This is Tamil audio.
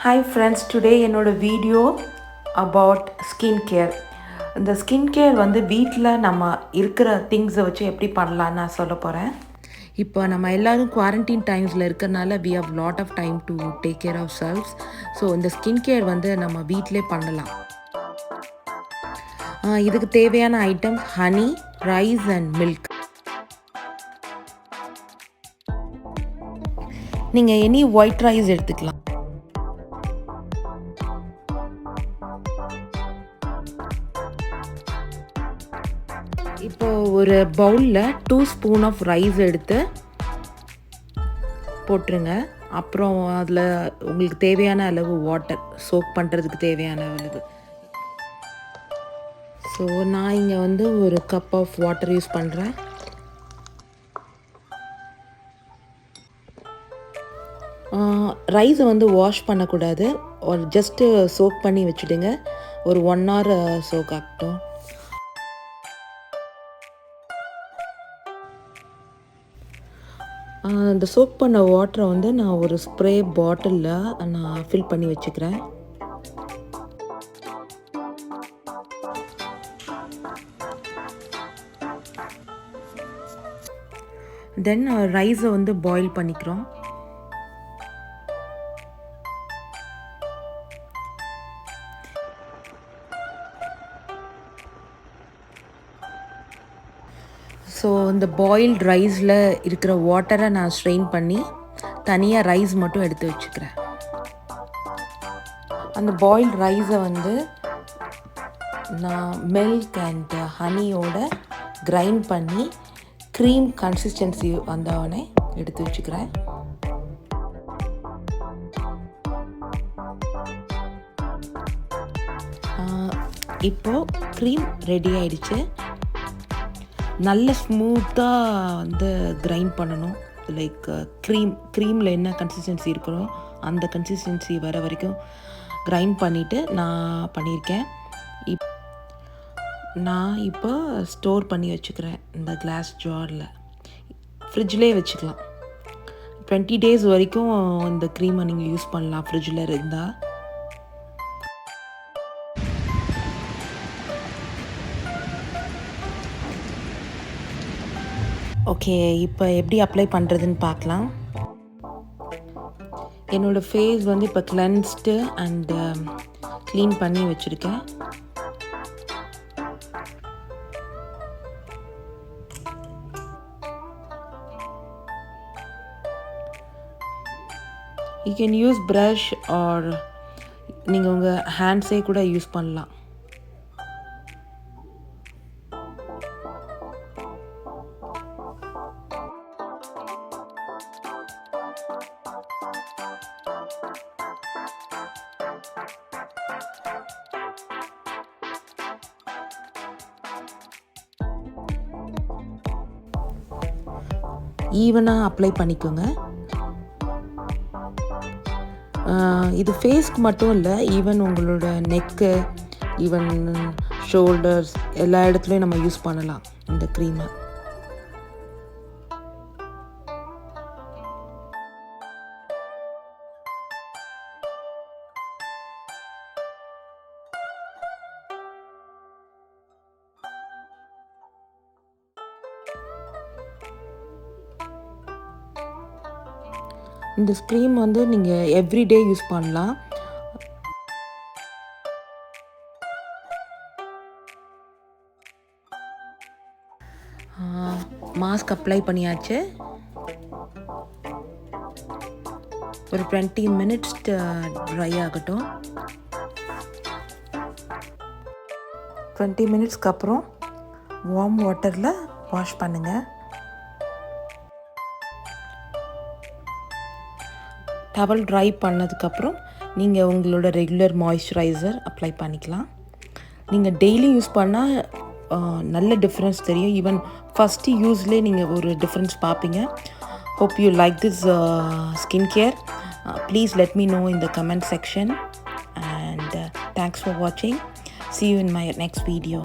Hi friends, today என்னோட வீடியோ about ஸ்கின் கேர். இந்த ஸ்கின் கேர் வந்து வீட்டில் நம்ம இருக்கிற திங்ஸை வச்சு எப்படி பண்ணலான்னு நான் சொல்ல போகிறேன். இப்போ நம்ம எல்லோரும் குவாரண்டைன் டைம்ஸில் இருக்கிறனால we have lot of time to take care of ourselves. So இந்த ஸ்கின் கேர் வந்து நம்ம வீட்டிலே பண்ணலாம். இதுக்கு தேவையான items honey, rice and milk. நீங்கள் எனி ஒயிட் ரைஸ் எடுத்துக்கலாம். இப்போ ஒரு பவுலில் 2 ஸ்பூன் ஆஃப் ரைஸ் எடுத்து போட்டுருங்க. அப்புறம் அதில் உங்களுக்கு தேவையான அளவு வாட்டர், சோக் பண்ணுறதுக்கு தேவையான அளவு. ஸோ நான் இங்கே வந்து ஒரு கப் ஆஃப் வாட்டர் யூஸ் பண்ணுறேன். ரைஸை வந்து வாஷ் பண்ணக்கூடாது, ஒரு ஜஸ்ட்டு சோக் பண்ணி வச்சுடுங்க. ஒரு 1 hour சோக் ஆகட்டும். இந்த சோக் பண்ண வாட்டரை வந்து நான் ஒரு ஸ்ப்ரே பாட்டிலில் நான் ஃபில் பண்ணி வச்சுக்கிறேன். தென் ரைஸை வந்து பாயில் பண்ணிக்கிறோம். ஸோ இந்த பாயில்டு ரைஸில் இருக்கிற வாட்டரை நான் ஸ்ட்ரெயின் பண்ணி தனியாக ரைஸ் மட்டும் எடுத்து வச்சுக்கிறேன். அந்த பாயில்டு ரைஸை வந்து நான் மில்க் அண்ட் ஹனியோட கிரைண்ட் பண்ணி க்ரீம் கன்சிஸ்டன்சி வந்தவொடனே எடுத்து வச்சுக்கிறேன். இப்போது க்ரீம் ரெடி ஆயிடுச்சு. நல்ல ஸ்மூத்தாக வந்து கிரைண்ட் பண்ணணும். லைக் க்ரீமில் என்ன கன்சிஸ்டன்சி இருக்கணும் அந்த கன்சிஸ்டன்சி வர வரைக்கும் கிரைண்ட் பண்ணிவிட்டு நான் பண்ணியிருக்கேன். நான் இப்போ ஸ்டோர் பண்ணி வச்சுக்கிறேன் இந்த கிளாஸ் ஜாரில். ஃப்ரிட்ஜ்லேயே வச்சுக்கலாம். 20 days வரைக்கும் இந்த க்ரீமை நீங்கள் யூஸ் பண்ணலாம் ஃப்ரிட்ஜில் இருந்தால். ஓகே, இப்போ எப்படி அப்ளை பண்ணுறதுன்னு பார்க்கலாம். என்னோடய ஃபேஸ் வந்து இப்போ கிளென்ஸ்டு அண்டு க்ளீன் பண்ணி வச்சுருக்கேன். You can use brush or நீங்கள் உங்கள் ஹேண்ட்ஸே கூட யூஸ் பண்ணலாம். ஈவனாக அப்ளை பண்ணிக்கோங்க. இது ஃபேஸ்க்கு மட்டும் இல்லை, ஈவன் உங்களோட நெக்கு, ஈவன் ஷோல்டர்ஸ் எல்லா இடத்துலையும் நம்ம யூஸ் பண்ணலாம் இந்த க்ரீமை. இந்த க்ரீம் வந்து நீங்கள் எவ்ரிடே யூஸ் பண்ணலாம். மாஸ்க் அப்ளை பண்ணியாச்சு. ஒரு 20 minutes ட்ரை ஆகட்டும். 20 minutesக்கு அப்புறம் வார்ம் வாட்டரில் வாஷ் பண்ணுங்கள். டவல் ட்ரை பண்ணதுக்கப்புறம் நீங்கள் உங்களோட ரெகுலர் மாய்ஸ்சரைசர் அப்ளை பண்ணிக்கலாம். நீங்கள் டெய்லி யூஸ் பண்ணால் நல்ல டிஃப்ரென்ஸ் தெரியும். ஈவன் ஃபஸ்ட்டு யூஸ்லேயே நீங்கள் ஒரு டிஃப்ரென்ஸ் பார்ப்பீங்க. Hope you like this skin care. Please let me know in the comment section. And thanks for வாட்சிங். See you in my next video.